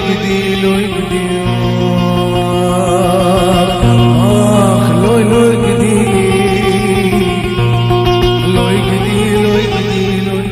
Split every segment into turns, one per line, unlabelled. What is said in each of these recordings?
قدي لوي قدي لوي لوي قدي لوي قدي لوي قدي لوي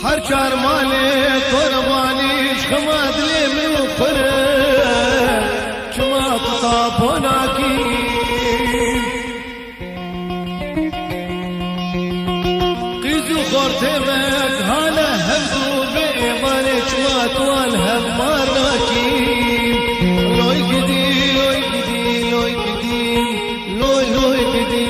هر چار ماله قربانی خماد لی من خره چما تطابونا کی قیزو خورته مد حالا همدو به ایمان چما توال هم مارنا کی لوی گدی لوی گدی لوی گدی لوی لوی گدی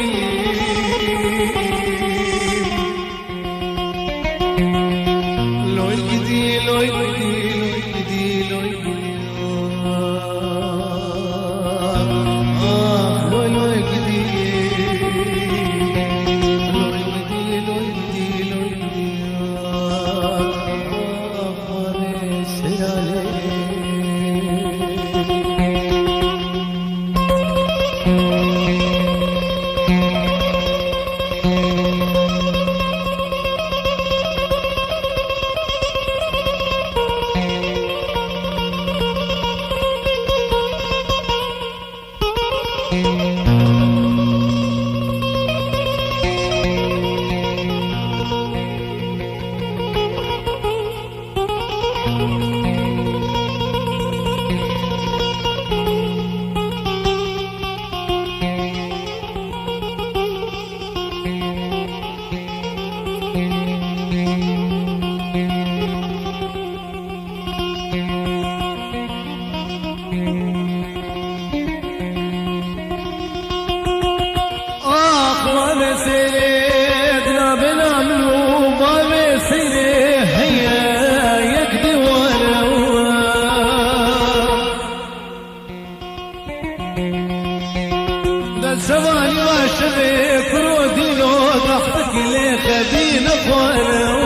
زماني واشبه كرودي لو ضغطك لي خبين اخوانا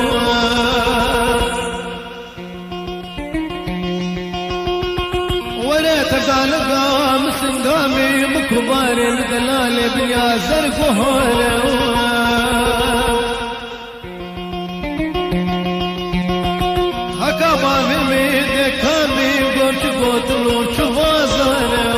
ولا تقالقا مسنقامي مكبار الدلال بيا زرق وهولا هكا بامي ميدي كامي قوت قوتلو شوازانا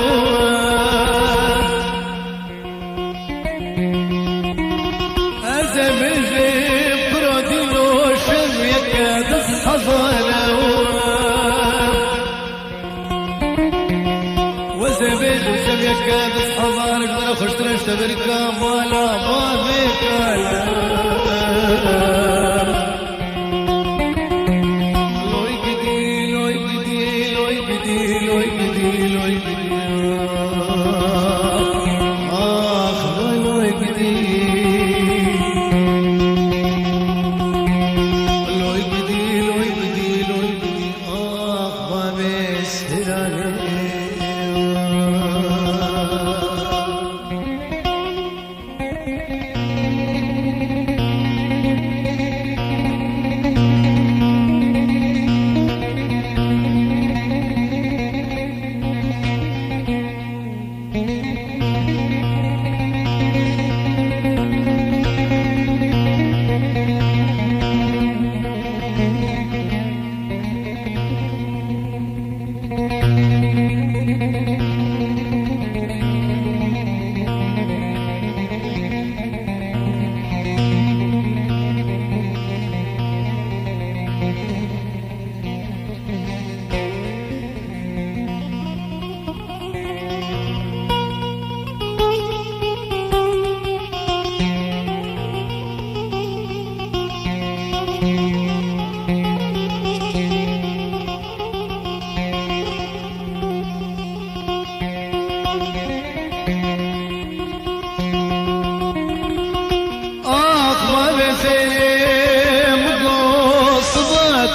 وزبيد وشبيك بس حضارك ترى خش ترشتبرك مالا بابك لوي قدي لوي قدي لوي قدي لوي قدي لوي قدي لوي قدي لوي قدي لوي قدي لوي قدي بابي سهراني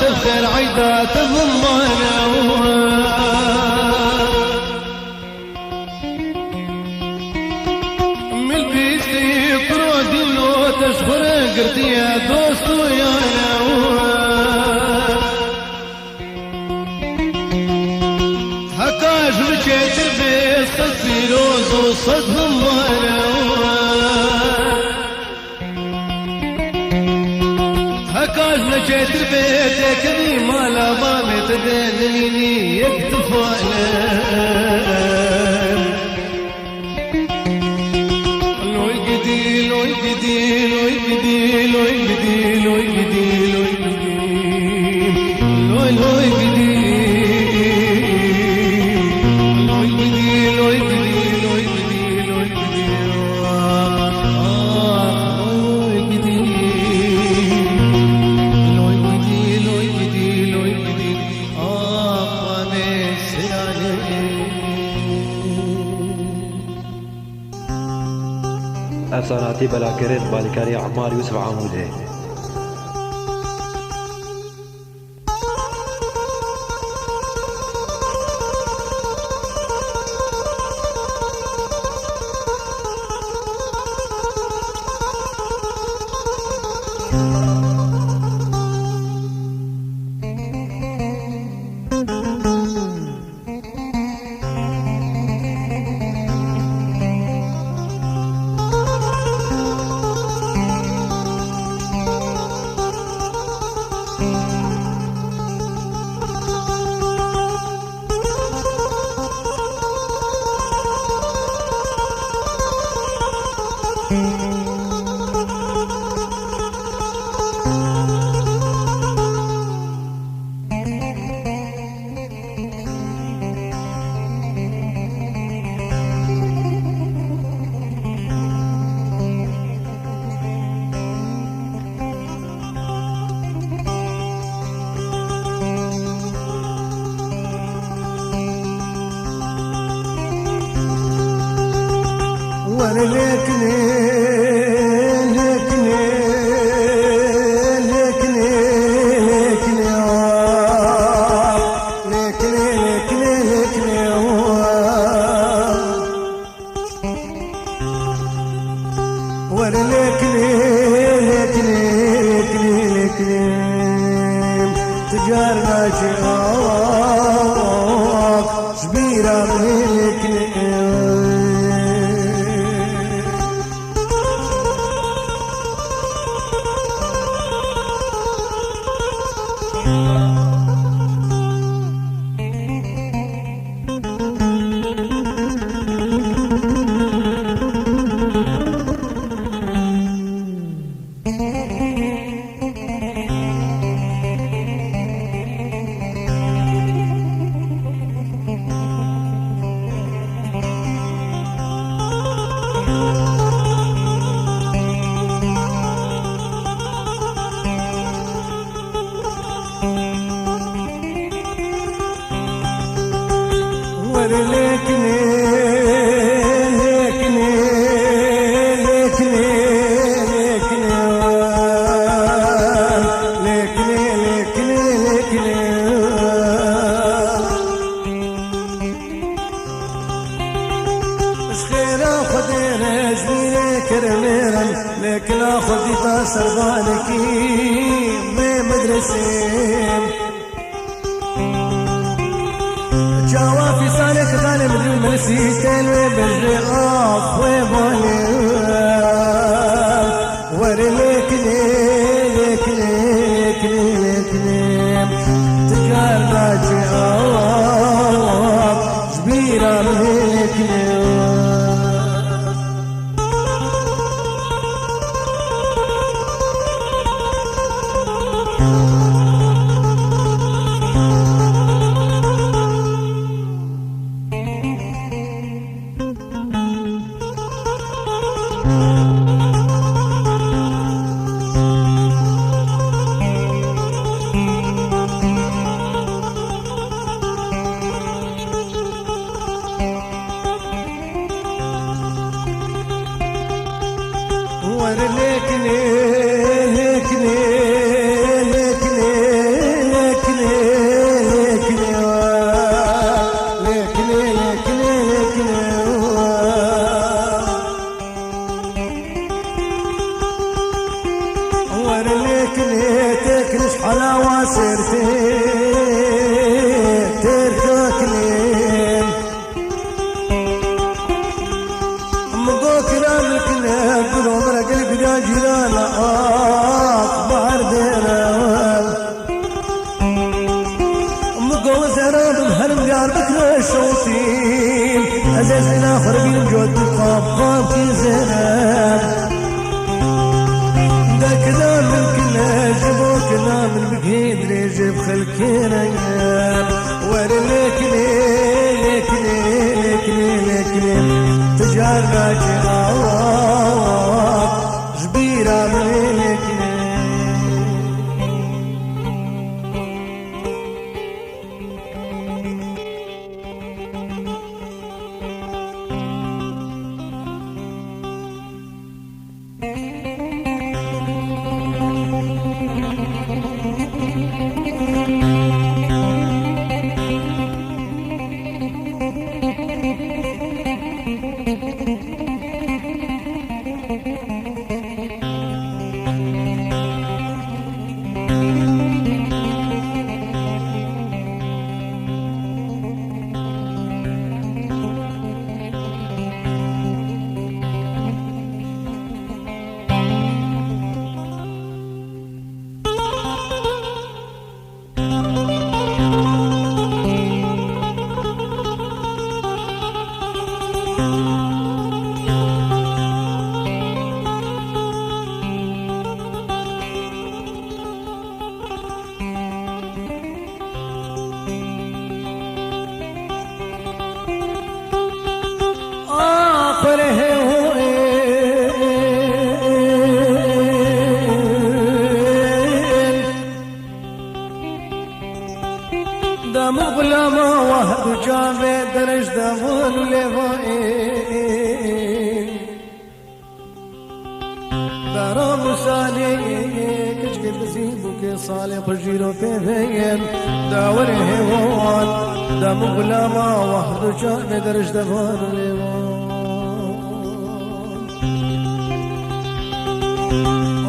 تفخر عيدات ضمانه من بيستي برودي لو تشخر قرتي يا دوست ويانا حكاش بجيت البيت الفيروز وصد ضمانه هكاش لجيت البيت كذي ما لا ضامت دليني يكتفانا لو يقدي لو يقدي لو يقدي لو يقدي لو يقدي لو يقدي لو يقدي
افساناتی بلاکرین بالکاری عمار یوسف عموده.
وانا لكني لكني لكني لكني لكني لكني لكني وانا لكني لكني لكني لكني تجارنا شعاق شبيرة لكني لكني لكني لكني لكني لكني لكني خير اخذ رجلي كرميرا لكن اخذ تاثر بالكي بمدرسين جوافي صالح غالب المرسي تلوي بالرغاف وبالي وري لكني لكني لكني لكني تجار باجي جبيرة لكني لكني تكنش حلاوة سيرتي تركني مقو كلامك نقل عمرك القدا جيران أكبر دينا مقو زراب بهرم قاربك للشوطين أزازنا خربين جود القباب في زراب كلام الكل جبو كلام البقيد اللي جيب خلكين ايام وري لكني تجار باجي جبيرة من دم غلامة وهد جامع درج دمون لفائن برام سالي كشكل بزيبك صالح جيرو كيفين داور هيوان دم غلامة وهد جامع درج دمون لفائن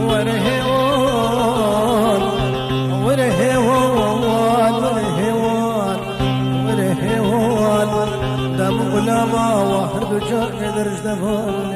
ورهيوان دم غلامة واحد جاء درج دفن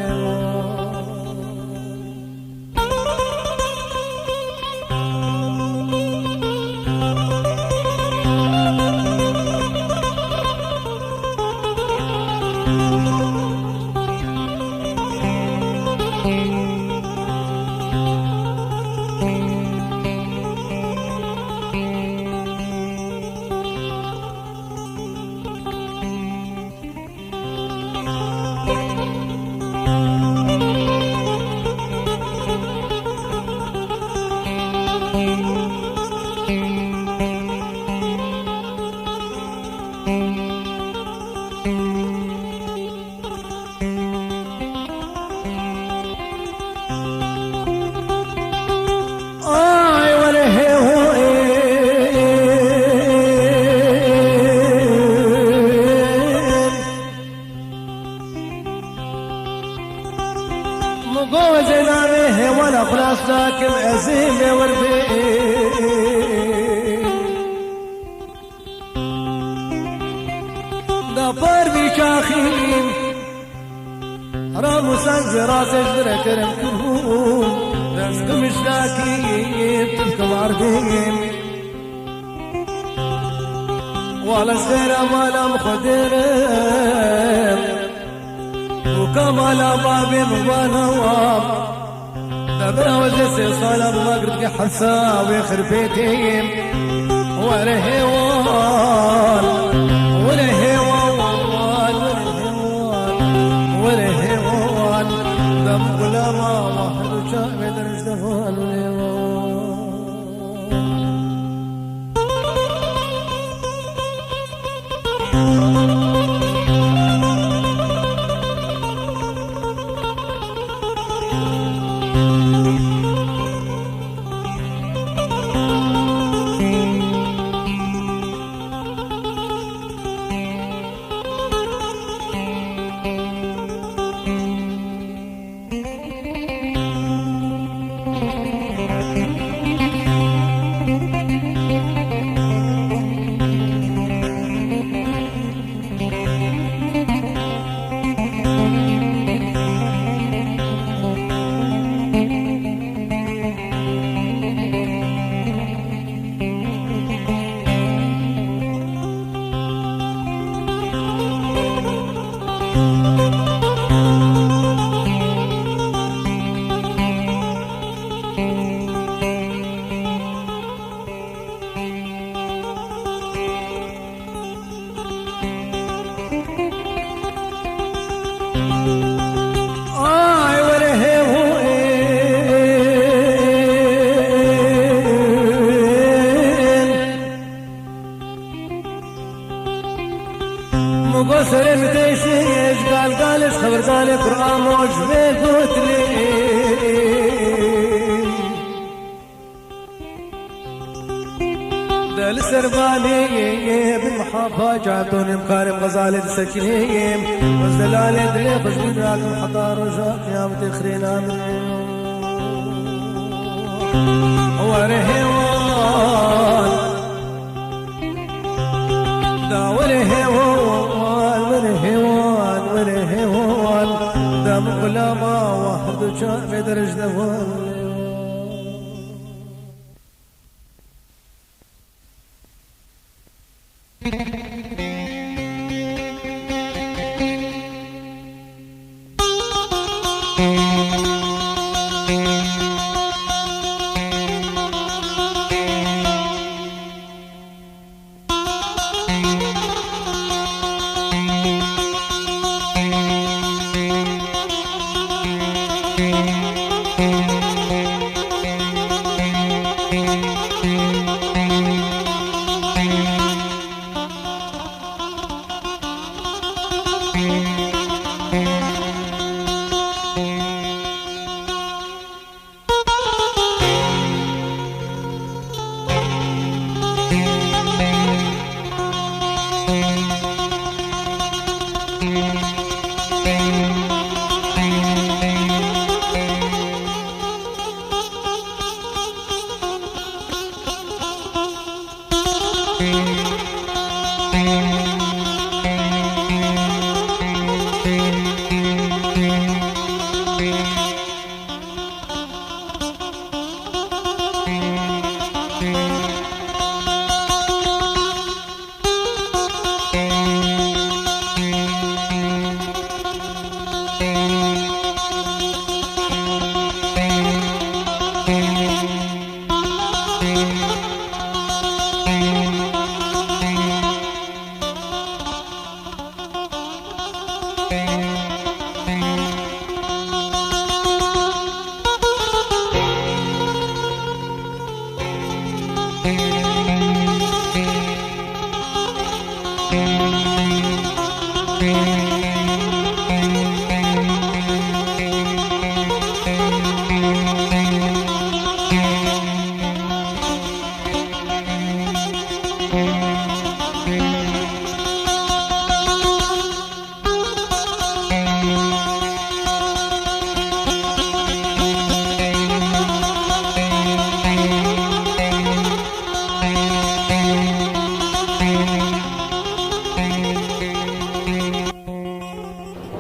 مقوى زنانه ولا خلاص لكن عزيم وردين دبر بشاخين رامو سنزرات اجدر كرم كروم رزق مشلاكين تلكم عردين ولا سير مالا مخدرم وكمال بابي مبانوام دبنا وجسي صالب مقرد حسا ويخربيتين ورهيوان دم غلاما واحد وشاء بدرج دفان سرم تيشيش قالش خبر قالك قرآن موج بيقوت لي دل سرباني بالمحافة جعتوني مقارب غزالي سكيم وزلالي دلي خشبين راكم حضار وجاك يا متخرين آمين ورهوان دا ورهوان ورهوان دا مقلما واحد وشام درج دوان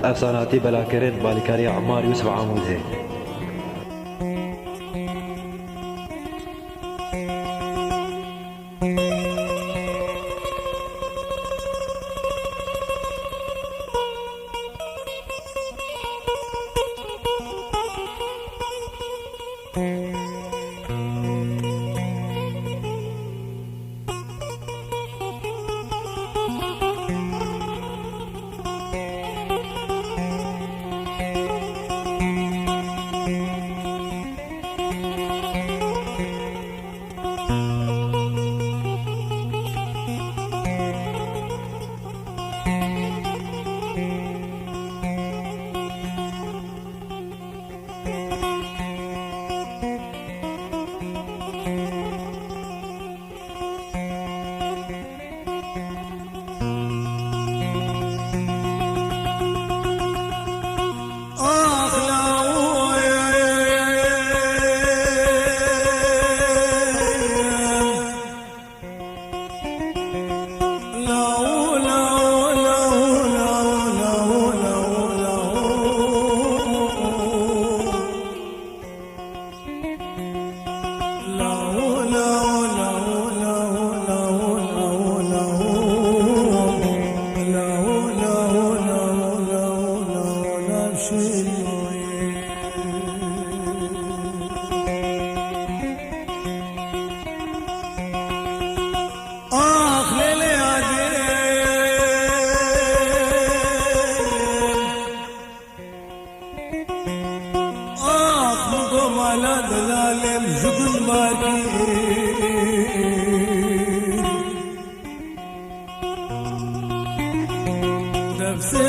افساناتی بلاکرین بالیکاری عمار یوسف عامود ہے.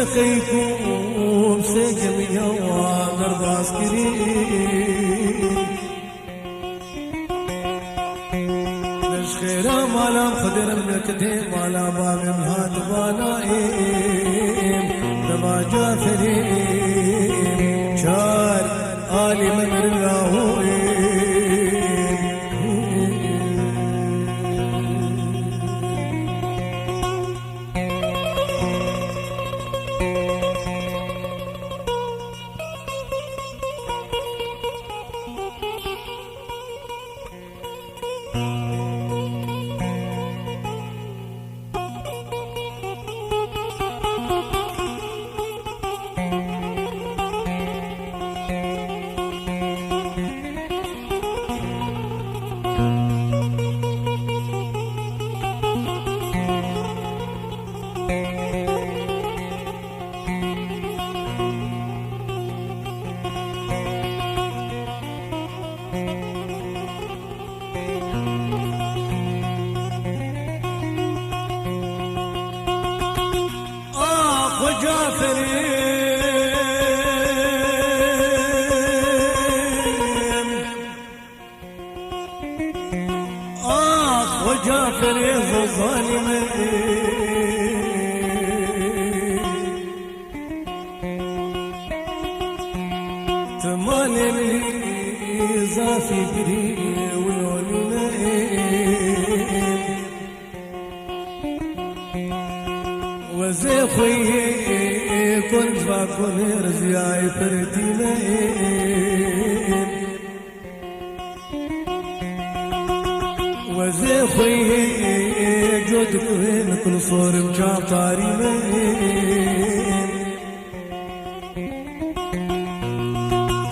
سيخيكم سجم يوا درب عسكري لش خيرا مالا خدر ملكتي مالا باب مهات بالائم دما جافرين شار آلي من الله وجافر يا ظالمين تمالي زافي بري والعلمين وزي خوي كنت فاكون رزياي فردينين وزي خوي جودك وين كل صور مجاطاري مين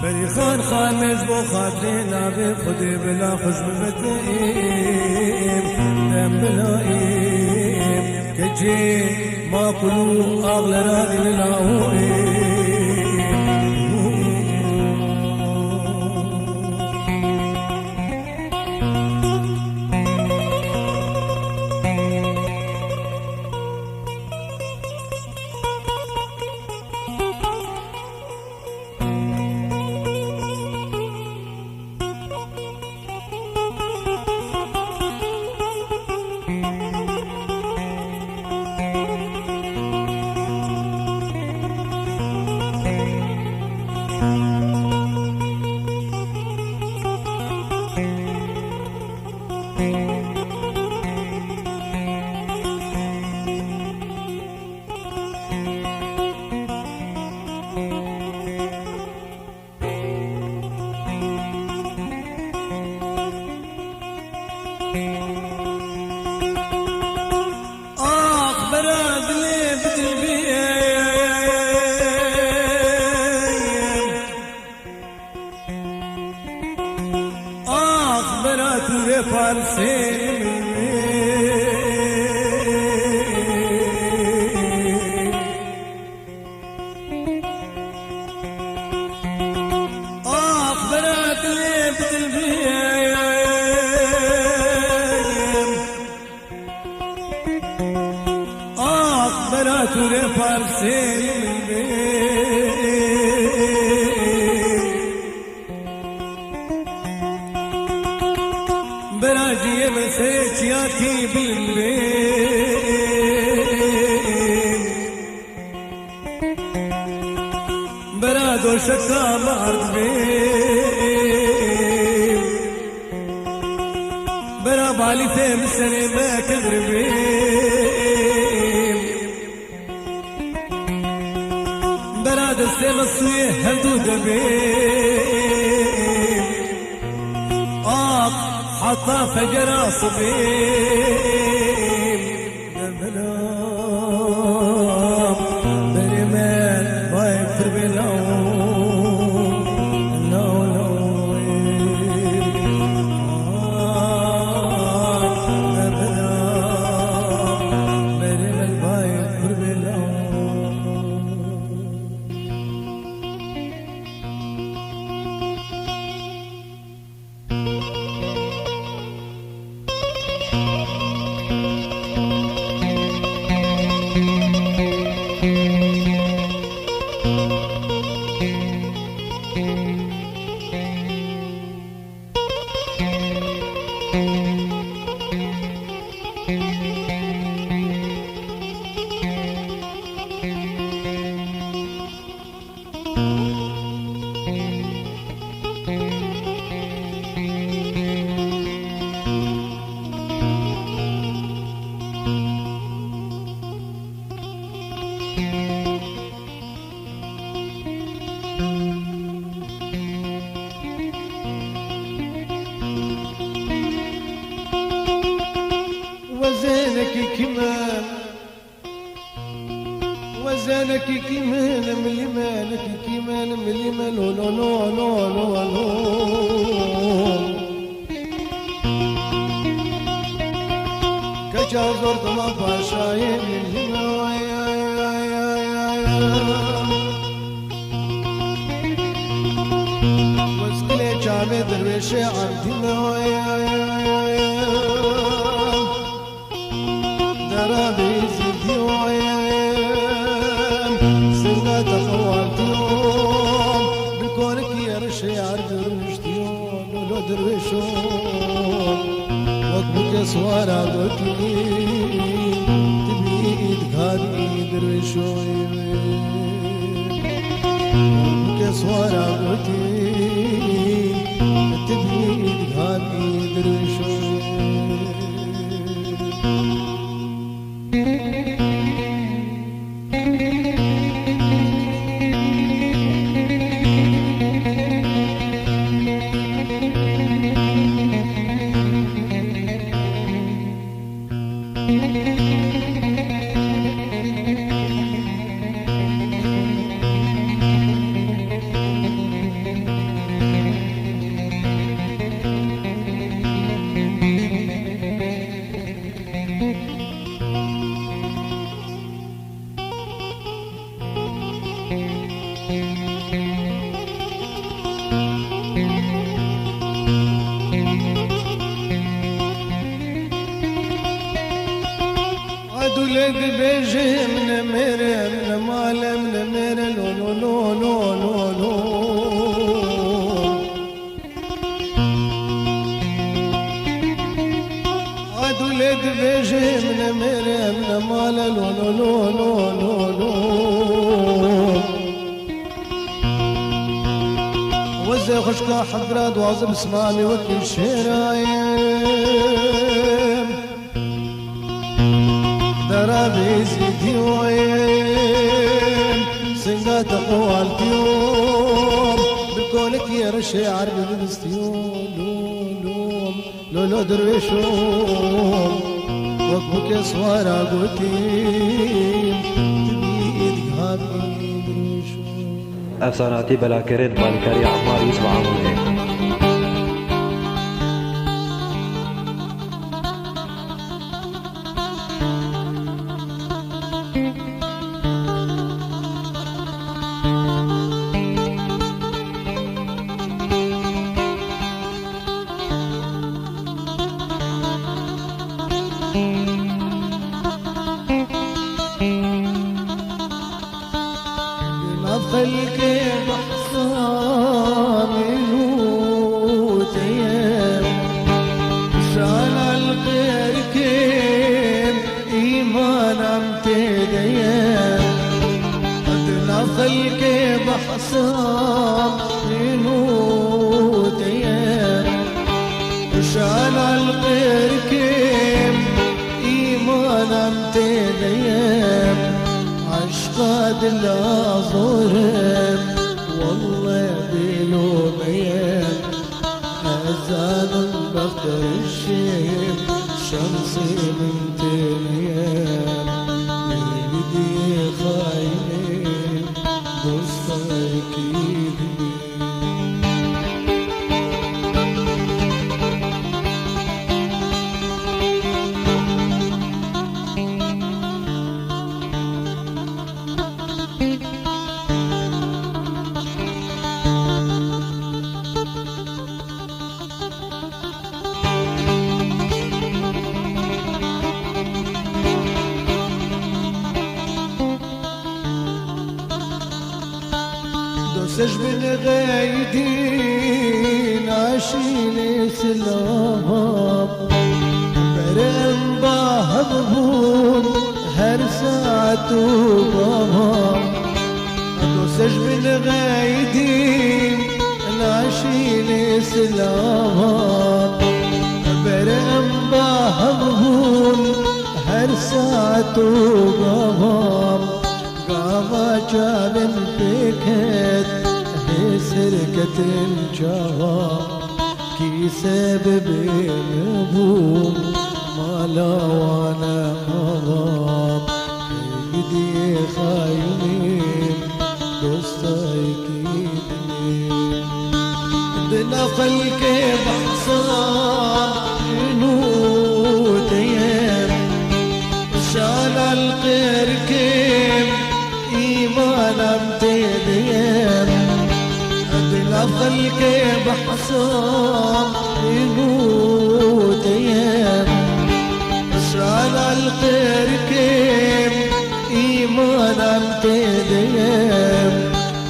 فريخان خامس بو خاطرنا بخدي بلا خشم متئيم دم بلائيم كجي ما كلو أغلى رادي للاهوئيم براجي مسيت يا بالليل برادو شكا مرد بيل برا بالي ثيم سنة ما كدر بيل براد السيم الصوية هدو دبيل حتى فجر صبيب دبلام برمان بايب تربلام لو دبلام برمان بايب تربلام وزنك كمان ملي مالك كمان ملي مالو لو لو لو لو لو كجازور ما باشاي ملي وزكلي جامي درويشي عندي درابي زيدي وقبك سوارا قلتلي تبيد غادي درويشوي وقبك سوارا قلتلي تبيد غادي درويشوي دولد بيجي من ميري من مال من ميري لو لو لو لو لو لو دولد بيجي من ميري من مال لو لو لو لو لو لو وزي خشكا حضرات واظب اسمامي وكل شرايم درابي زيدي وين سنقات قوال اليوم بقولك يا رشي عربي بالستيوم لوم لولو درويشوم وقبك سوارا قوتيم تبيد غابي درويشوم
افساناتي بلا كريد بالكاري عمار يوسف عمودي.
خلق بحصان الوتيم شال الخير كيم إيمان امتديم أدنى خلق بحصان الوتيم شال الخير كيم إيمان امتديم عشقاد الأظهر والله بلوميم أذان بختر الشيم شمسي من تنيم بدي خاينين بصفك يدني دوسج بالغايدين عشيني سلام
ساعة وبابا دوسج من غايدين نعشيني سلاما برم باهمون هر ساعة وبابا قاما جابن بكت هي سرقة الجوا كي سبب نبوم مالا وانا مضام ايدي خاينين دوستاي كيدنين دنا خلق بحصان نوتيم شال القركم ايمانا متديم دنا خلق بحصان نوتيم شال القركم ايمانا متديم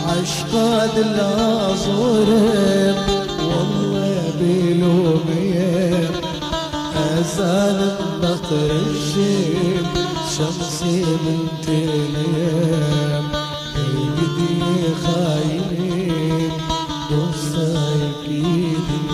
عشقاد لا صورم والله بلوميم أزال بطر الشيم شمسي بنت اليم ايدي خاينين دوساي كيدنين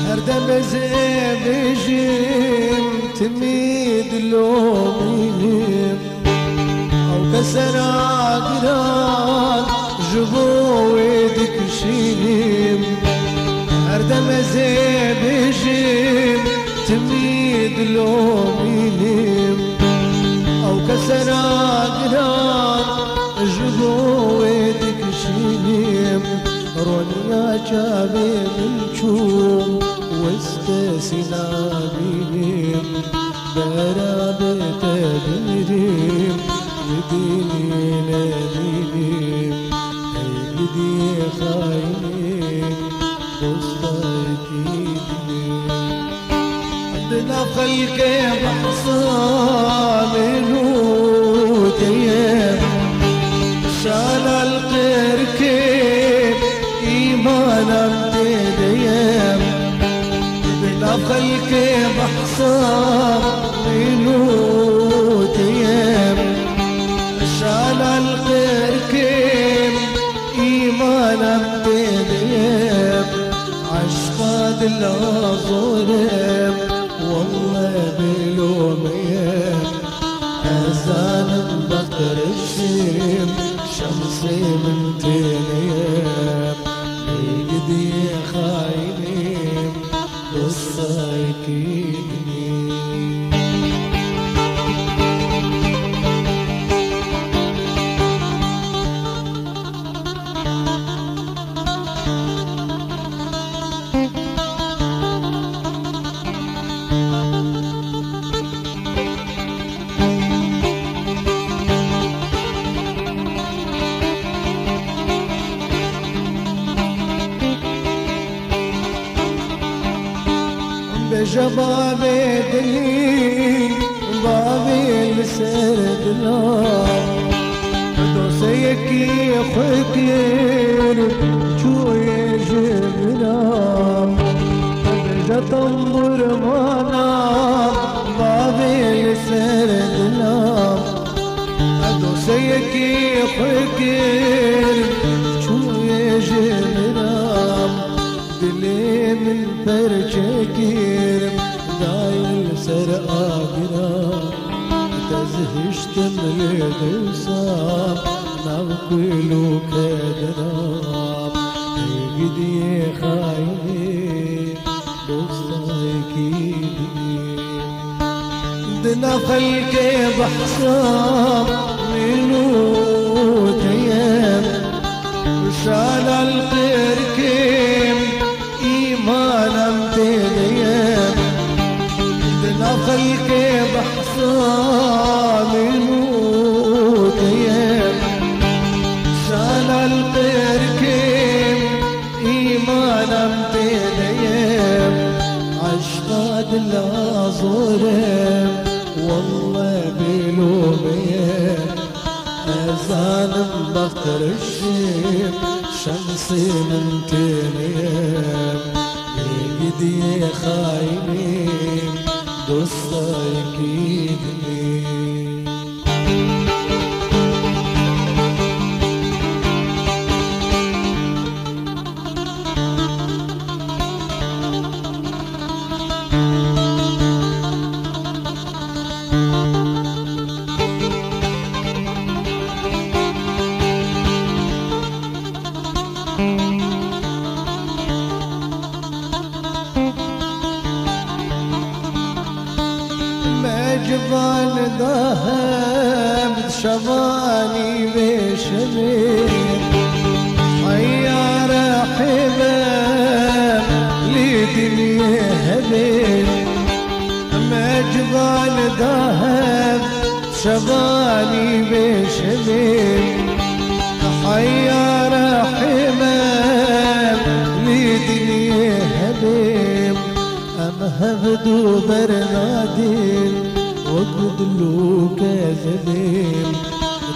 هردم زبجم تميد لومينم أو كسر عقران جبو ويدك شينم هردم زبجم تميد لومينم أو كسر عقران جبو ويدك شينم رونيا جابي من شوم واستسنا بهم برابة تدريم يديني نبيهم ايدي خاينين دوستايكيدين عندنا خلق بحصان نوتيم شال القركب ايمانا متديم بلا خلق بحصان نوتيم شال القركب ايمانا متديم عشقاد لا ظلم والله بلوميم أزال بطر الشيم شمسي بنت اليم ايدي خاينين دوساي كيدنين بجبابي دليل بابي السرد نار دوسيكي خكير شو يجبنا بجتنبر مانا بابي السرد نار دوسيكي خكير شو يجبنا دلي من برجكير دايل سر آقرام تزهشت ملدوسام نوكلو كدرام ايدي خاينين دوستايكيدين دنا خلق بحصام منوتيم وشال القركم ايمانا متديم دنا خلق بحصام منوتيم
بقر الشيب شمسي من تنيم يقدي خاينين دوستا يكيدني جبال ذهب شباني بشمير حيار حباب لدنيا هبيل ما جبال ذهب شباني بشمير حيار حباب لدنيا هبيل أمهبدو برنادين وقدلو كذبين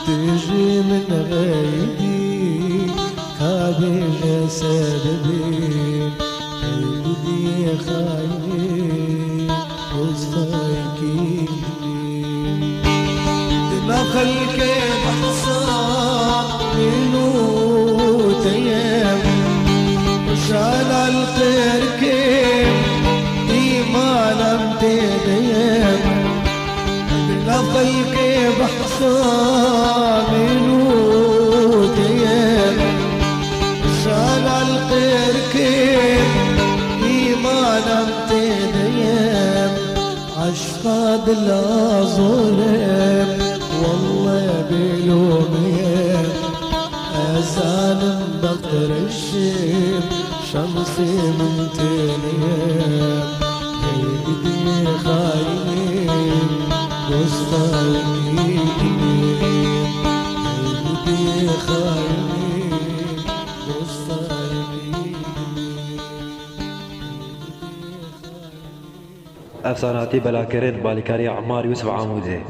تجي من غيبي كابي جسدين قلبي خاينين وستايكينين دماغ كيف حصان منو تيام وشال الخير كيف ما لم تديم نقل كيف حصان نوديم شال الخير كيف ما لم تديم عشقاد لا ظلم والله بلوميم أزال بقر الشيب شمسي من تنيم هيدي خاينين دوستا يكيدنين هيدي خاينين دوستا يكيدنين
افساناتی بلاکرین بالکاری عمار یوسف عاموده